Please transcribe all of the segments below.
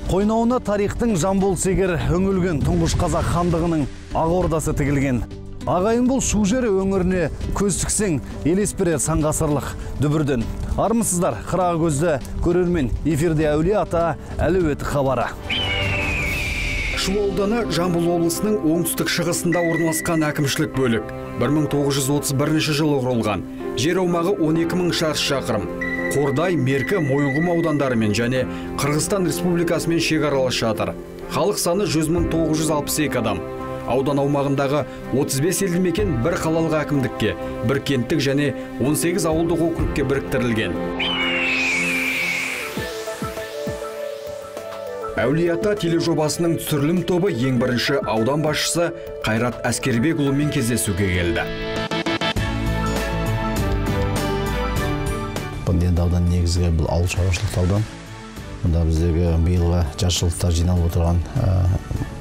Қойнауына тарихтың жамбыл сегер өңілген тұңғыш қазақ хандығының ақ ордасы тігілген. Ағайын бұл шу жері өңіріне көз тіксең елес берер сан ғасырлық дүбірден. Армысыздар, қырағы көзді көрермен, эфирде әулие ата әлеуеті хабары. Шу ауданы Жамбыл облысының оңтүстік шығысында орналасқан әкімшілік бөлік. 1931 жылы құрылған. Жер аумағы 12.000 шаршы шақырым. Қордай, Меркі, Мойынқұм аудандарымен және Қырғызстан Республикасымен шекаралас жатыр. Халық саны 100.962 адам. Аудан аумағындағы 35 елді мекен бір қалалық әкімдікке, бір кенттік және 18 ауылдық округке біріктірілген. Әулие ата тележобасының түсірілім тобы ең бірінші аудан басшысы Қайрат Әскербекұлымен кездесуге келді. Енді аудан негізгі бұл ауыл шаруашылық аудан. Мұнда біздегі биылғы жаршылықта жиналып отырған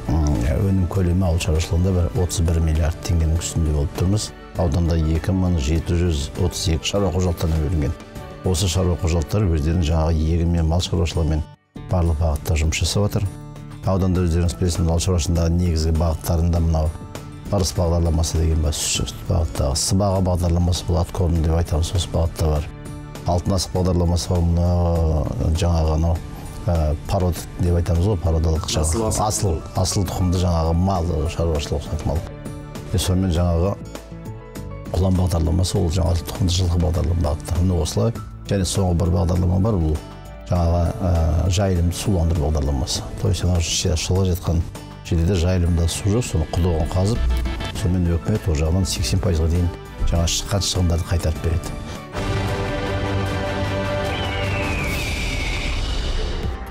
өнім көлемі ауыл шаруашылығында 31 миллиард теңгенің үстінде болып тұрмыз. Ауданда 2732 шаруа қожалықтарына бөлінген. Осы шаруа қожалықтар өздерінің жаңағы егін мен мал шаруашылығымен барлық бағытта жұмыс жасап отыр. Ауданда өздеріңіз білесіздер, мал шаруашылығындағы негізгі бағыттарында мынау Барыс бағдарламасы деген бар, бағыттағы сыбаға бағдарламасы бұл аткорн деп айтамыз, осы бағытта бар. Алтын асық бағдарламасы бар, жаңағы парод деп айтамыз ғой, пародалық асыл тұқымды жаңағы мал шаруашылық сатып. Сонымен жаңағы құлан бағдарламасы, ол жаңағы тұқымды жылқы бағдарлама бағыттарында осылай. Және соңғы бір бағдарлама бар, бұл жаңағы жайылымды суландыру бағдарламасы. То есть шылға жеткен жерде жайылымда су жоқ, соны құдығын қазып, сонымен өкімет ол жағынан 80%-ға дейін жаңа шыққан шығындарды қайтарып береді.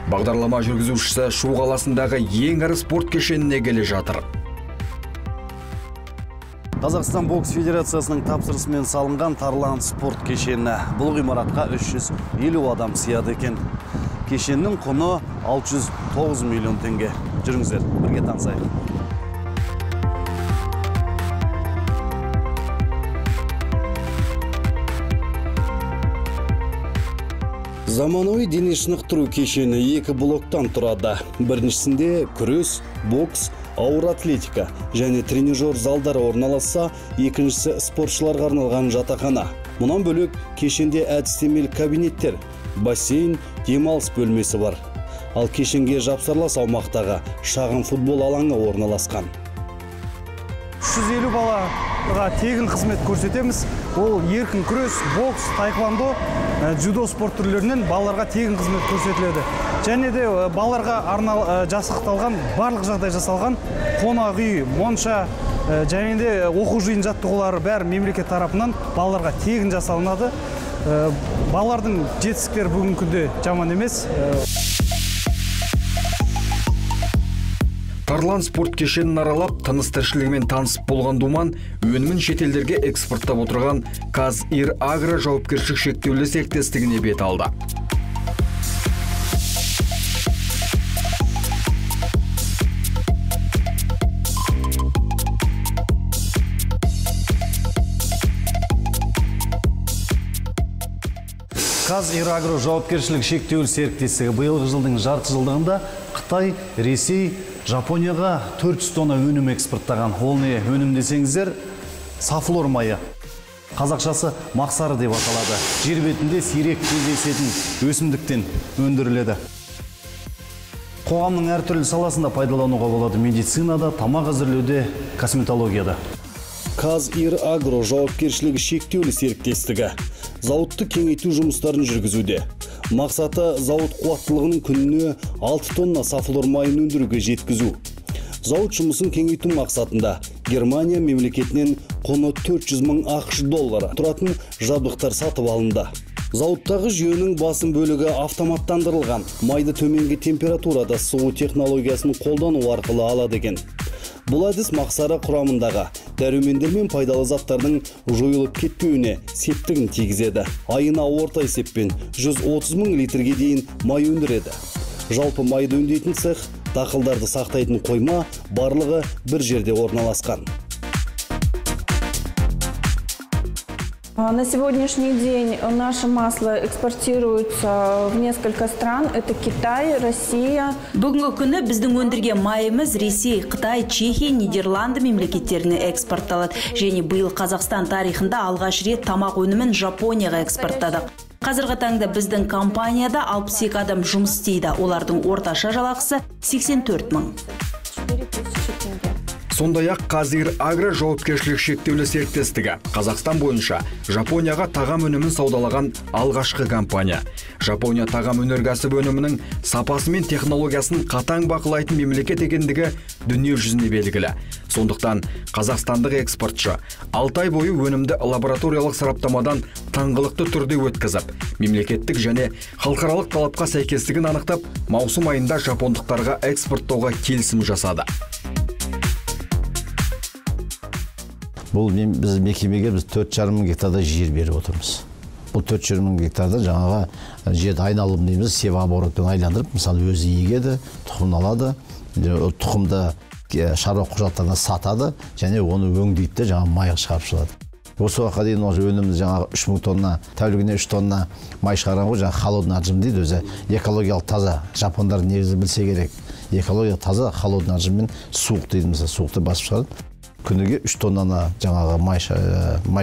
Бағдарлама жүргізушісі Шу қаласындағы ең ірі спорт кешеніне келе жатыр. Қазақстан бокс федерациясының тапсырысымен салынған Тарлан спорт кешені. Бұл ғимаратқа 350 адам сияды екен. Кешеннің құны 609 миллион теңге. Жүріңіздер, бірге танысайық. Заманауи дене шынықтыру кешені 2 блоктан тұрады. Біріншісінде күрес, бокс, ауыр атлетика және тренажер залдары орналасса, екіншісі спортшыларға арналған жатақхана. Мұнан бөлек кешенде әдістемелік кабинеттер, бассейн, демалыс бөлмесі бар. Ал кешенге жапсарлас аумақтағы шағын футбол алаңы орналасқан. 350 балаға тегін қызмет көрсетеміз. Ол еркін күрес, бокс, таеквондо, джудо спорт түрлерінен балаларға тегін қызмет көрсетіледі. Және де балаларға жасақталған, барлық жағдай жасалған қонақ үй, монша, және де оқу жиын жаттығулары бәрі мемлекет тарапынан балаларға тегін жасалынады. Балалардың жетістіктері бүгінгі күнде жаман емес. Тарлан спорт кешенін аралап, тыныс тіршілігімен танысып болған думан, өнімін шетелдерге экспорттап отырған Қазирагро жауапкершілігі шектеулі серіктестігіне бет алды. Қазирагро жауапкершілігі шектеулі серіктестігі биылғы жылдың жарты жылдығында Қытай, Ресей, Жапонияға 400 тонна өнім экспорттаған. Ол не өнім десеңіздер, сафлор майы. Қазақшасы мақсары деп аталады. Жер бетінде сирек кездесетін өсімдіктен өндіріледі. Қоғамның әртүрлі саласында пайдалануға болады: медицинада, тамақ әзірлеуде, косметологияда. Қазирагро жауапкершілігі шектеулі серіктестігі зауытты кеңейту жұмыстарын жүргізуде. Мақсаты зауыт қуаттылығының күніне 6 тонна сафлор майын өндіруге жеткізу. Зауыт жұмысын кеңейту мақсатында Германия мемлекетінен құны 400 мың ақш доллары тұратын жабдықтар сатып алынды. Зауыттағы жүйенің басым бөлігі автоматтандырылған, майды төменгі температурада суы технологиясын қолдану арқылы алады екен. Бұл әдіс мақсары құрамындағы дәрумендер мен пайдалы заттардың жойылып кетпеуіне септігін тигізеді. Айына орта есеппен 130 мың литрге дейін май өндіреді. Жалпы майды өңдейтін цех, дақылдарды сақтайтын қойма барлығы бір жерде орналасқан. На сегодняшний день наше масло экспортируется в несколько стран. Это Китай, Россия. Бүгінгі күні біздің өндірген майымыз Ресей, Қытай, Чехия, Нидерланды мемлекеттеріне экспортталады. Және биыл Қазақстан тарихында алғаш рет тамақ өнімін Жапонияға экспорттадық. Қазіргі таңда біздің компанияда 62 адам жұмыс істейді. Олардың орташа жалақысы 84 мың. Сондай-ақ Қазагро жауапкершілігі шектеулі серіктестігі Қазақстан бойынша Жапонияға тағам өнімін саудалаған алғашқы компания. Жапония тағам өнеркәсібі өнімінің сапасы мен технологиясын қатаң бақылайтын мемлекет екендігі дүние жүзіне белгілі. Сондықтан қазақстандық экспортшы 6 ай бойы өнімді лабораториялық сараптамадан таңғылықты түрде өткізіп, мемлекеттік және халықаралық талапқа сәйкестігін анықтап, маусым айында жапондықтарға экспорттауға келісім жасады. Бұл біз мекемеге 4,5 мың гектарда жер беріп отырмыз. Бұл 4,5 мың гектарда жаңаға жерді айналым дейміз, севооборотпен айландырып, мысалы өзі егеді, тұқымын алады, тұқымды шаруа құжаттарына сатады, және оны өңдейді, жаңа майға шығарып шығады. Осы уақытқа дейін өнімді жаңа 3 мың тонна, тәулігіне 3 тонна май шығарамыз, жаңа холодный отжим дейді, өзі экологиялық таза. Жапондар негізі білсе керек. Экологиялық таза холодный отжиммен суық дейді, мысалы суықты басып шығарады. Күніге 3 тоннаны жаңағы май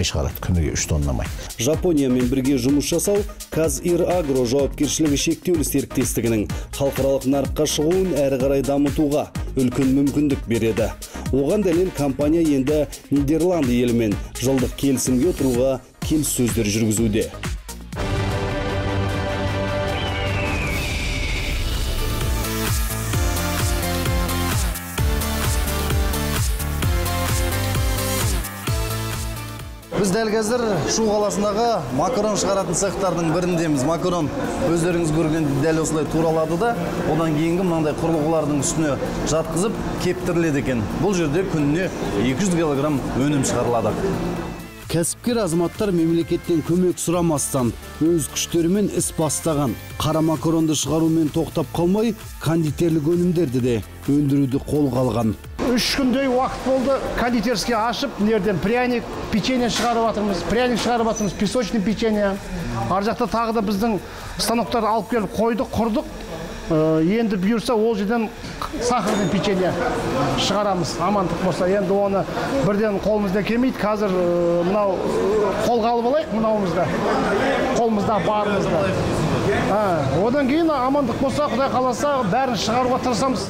шығарады, күніге 3 тонна май. Жапониямен бірге жұмыс жасау Қазагро жауапкершілігі шектеулі серіктестігінің халықаралық нарыққа шығуын әрі қарай дамытуға үлкен мүмкіндік береді. Оған дәлел компания енді Нидерланды елімен жылдық келісімге отыруға келіссөздер жүргізуде. Біз дәл қазір Шу қаласындағы макарон шығаратын цехтардың біріндеміз. Макарон өздеріңіз көрген дәл осылай туралады да, одан кейінгі мынандай құрылғылардың үстіне жатқызып кептіріледі екен. Бұл жерде күніне 200 килограмм өнім шығарылады. Кәсіпкер азаматтар мемлекеттен көмек сұрамастан өз күштерімен іс бастаған. Қара макаронды шығарумен тоқтап қалмай, кондитерлік өнімдерді де өндіруді қолға алған. 3 күндей уақыт болды, кондитерский ашып, нерден пряник, печенье шығарып жатырмыз, песочный печенье. Ар жақта тағы да біздің станоктар алып келіп қойдық, құрдық. Енді бұйырса ол жерден сахарный печенье шығарамыз, амандық болса. Енді оны бірден қолымызда келмейді, қазір мынау қолға алып алайық, мынауымызда, қолымызда барымызда. Одан кейін амандық болса, Құдай қаласа, бәрін шығаруға тырысамыз.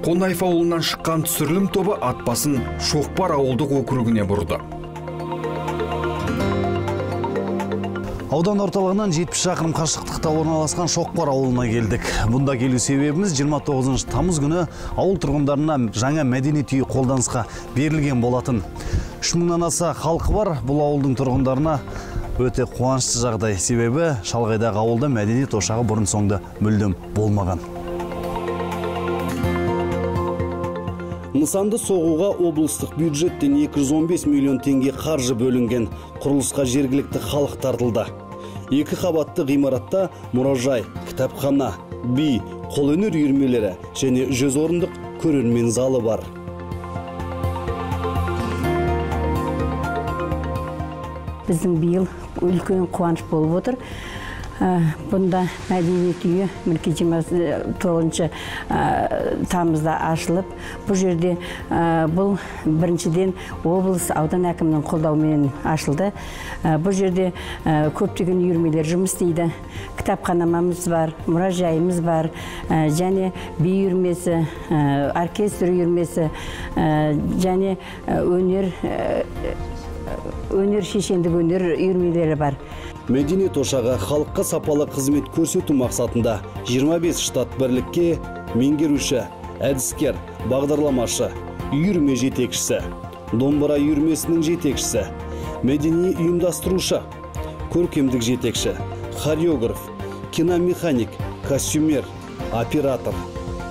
Қонаев ауылынан шыққан түсірілім тобы атбасын Шоқпар ауылдық округіне бұрды. Аудан орталығынан 70 шақырым қашықтықта орналасқан Шоқпар ауылына келдік. Бұнда келу себебіміз 29 тамыз күні ауыл тұрғындарына жаңа мәдениет үйі қолданысқа берілген болатын. 3000-нан аса халқы бар, бұл ауылдың тұрғындарына өте қуанышты жағдай. Себебі шалғайдағы ауылда мәдениет ошағы бұрын соңды мүлдем болмаған. Нысанды соғуға облыстық бюджеттен 215 миллион теңге қаржы бөлінген. Құрылысқа жергілікті халық тартылды. 2 қабатты ғимаратта мұражай, кітапхана, би, қолөнер үйірмелері және 100 орындық көрермен залы бар. Біздің биыл үлкен қуаныш болып отыр. Бұнда мәдениет үйі мүлкі 29 тамызда ашылып, бұл жерде бұл біріншіден облыс аудан әкімінің қолдауымен ашылды. Бұл жерде көптеген үйірмелер жұмыс істейді. Кітапханамыз бар, мұражайымыз бар, және би үйірмесі, оркестр үйірмесі, және өнер шешендік өнер үйірмелері бар. Мәдениет ошағы халыққа сапалы қызмет көрсету мақсатында 25 штат бірлікке меңгеруші, әдіскер, бағдарламашы, үйірме жетекшісі, домбыра үйірмесінің жетекшісі, мәдени ұйымдастырушы, көркемдік жетекші, хореограф, киномеханик, костюмер, оператор,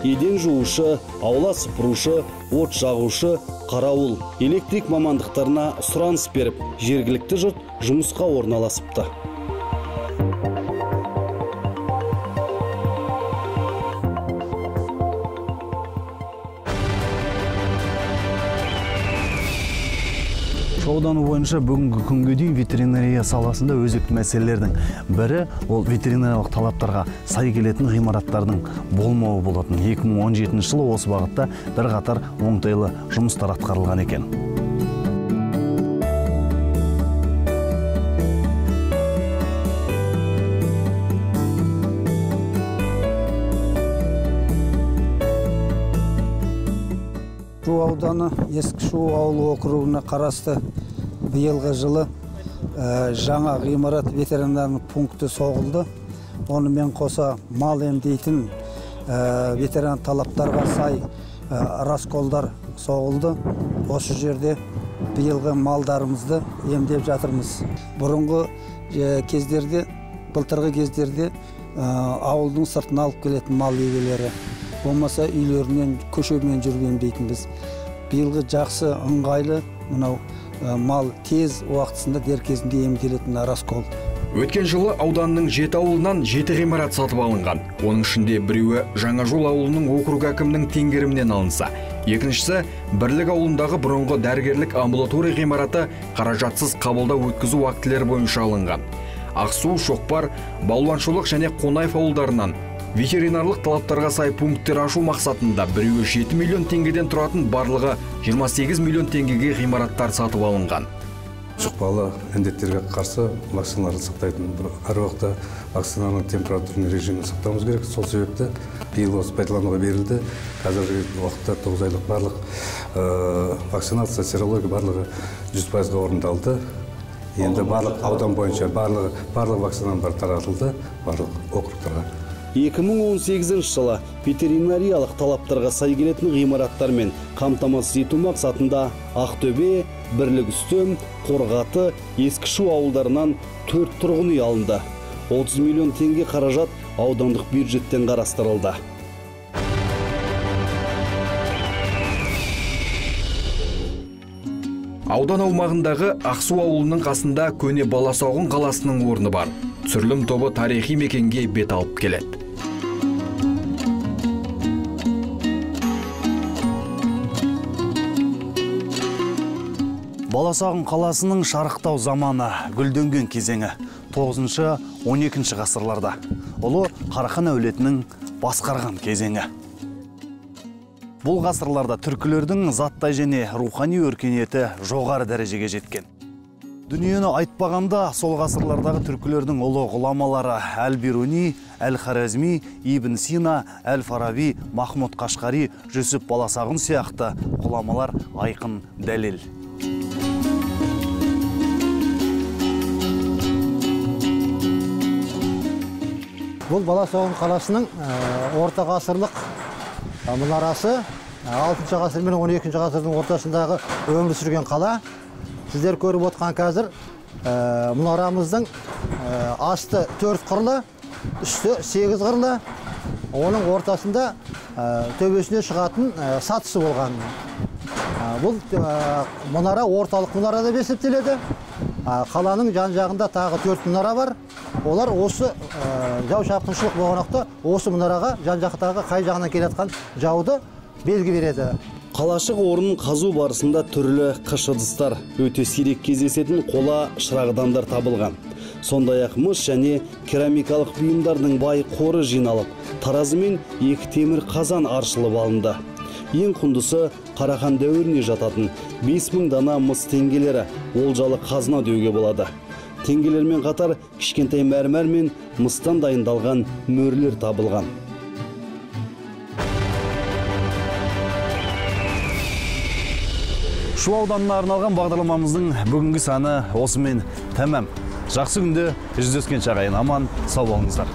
еден жуушы, аула сыпырушы, от жағушы, қарауыл, электрик мамандықтарына сұраныс беріп, жергілікті жұрт жұмысқа орналасыпты. Шу ауданы бойынша бүгінгі күнге дейін ветеринария саласында өзекті мәселелердің бірі ол ветеринариялық талаптарға сай келетін ғимараттардың болмауы болатын. 2017 жылы осы бағытта бірқатар оңтайлы жұмыстар атқарылған екен. Шу ауданы Ескі Шу ауылы округіне қарасты биылғы жылы жаңа ғимарат ветеринарлық пункті соғылды. Онымен қоса мал емдейтін ветеринар талаптарға сай расколдар соғылды. Осы жерде биылғы малдарымызды емдеп жатырмыз. Бұрынғы кездерде, былтырғы кездерде ауылдың сыртына алып келетін мал егелері болмаса үйлерінен көшемен жүрген дейтінбіз. Биылғы жақсы ыңғайлы мынау мал тез уақытысында дер кезінде емделетін раскол. Өткен жылы ауданның 7 ауылынан 7 ғимарат сатып алынған. Оның ішінде біреуі Жаңажол ауылының округ әкімінің теңгерімінен алынса, екіншісі Бірлік ауылындағы бұрынғы дәрігерлік амбулатория ғимараты қаражатсыз қабылдау өткізу актілері бойынша алынған. Ақсу, Шоқпар, Балуаншолық және Қонаев ауылдарынан ветеринарлық талаптарға сай пункттер ашу мақсатында біреуі 7 миллион теңгеден тұратын барлығы 28 миллион теңгеге ғимараттар сатып алынған. Жұқпалы індеттерге қарсы вакциналарды сақтайтын әр уақытта вакцинаның температурный режимін сақтауымыз керек. Сол себепті биыл осы пайдалануға берілді. Қазіргі уақытта 9 айлық барлық вакцинация, серология барлығы 100%-ға орындалды. Енді барлық аудан бойынша барлық вакцинаның бар таратылды барлық округтарға. 2018 жылы ветеринариялық талаптарға сай келетін ғимараттармен қамтамасыз ету мақсатында Ақтөбе, Бірлік Үстем, Қорғаты, Ескі Шу ауылдарынан 4 тұрғын үй алынды. 30 миллион теңге қаражат аудандық бюджеттен қарастырылды. Аудан аумағындағы Ақсу ауылының қасында көне Баласағұн қаласының орны бар. Түсірілім тобы тарихи мекенге бет алып келеді. Баласағұн қаласының шарықтау заманы, гүлденген кезеңі 9-12 ғасырларда. Ұлы Қарахан әулетінің басқарған кезеңі. Бұл ғасырларда түркілердің заттай және рухани өркениеті жоғары дәрежеге жеткен. Дүниені айтпағанда сол ғасырлардағы түркілердің ұлы ғұламалары Әл-Бируни, Әл-Хорезми, Ибн Сина, Әл-Фараби, Махмуд Қашқари, Жүсіп Баласағұн сияқты ғұламалар айқын дәлел. Бұл Баласағұн қаласының орта ғасырлық мұнарасы 6 ғасыр мен 12 ғасырдың ортасындағы өмір сүрген қала. Сіздер көріп отқан қазір мұнарамыздың асты 4 қырлы, үсті 8 қырлы, оның ортасында төбесіне шығатын сатысы болған. Бұл мұнара орталық мұнара деп есептеледі. Қаланың жан жағында тағы 4 мұнара бар. Олар осы жау шапқыншылық болғанақта осы мұнараға жан жақтағы қай жағынан келетқан жауды белгі береді. Қалашық орнын қазу барысында түрлі қыш ыдыстар, өте сирек кездесетін қола шырағдандар табылған. Сондай-ақ мыс және керамикалық бұйымдардың бай қоры жиналып, таразы мен 2 темір қазан аршылып алынды. Ең құндысы Қарахан дәуіріне жататын 5000 дана мыс теңгелері олжалы қазына деуге болады. Теңгелермен қатар кішкентай мәрмәр мен мыстан дайындалған мөрлер табылған. Шу ауданына арналған бағдарламамыздың бүгінгі саны осымен тәмам. Жақсы күнде жүздескенше ағайын, аман сау болыңыздар.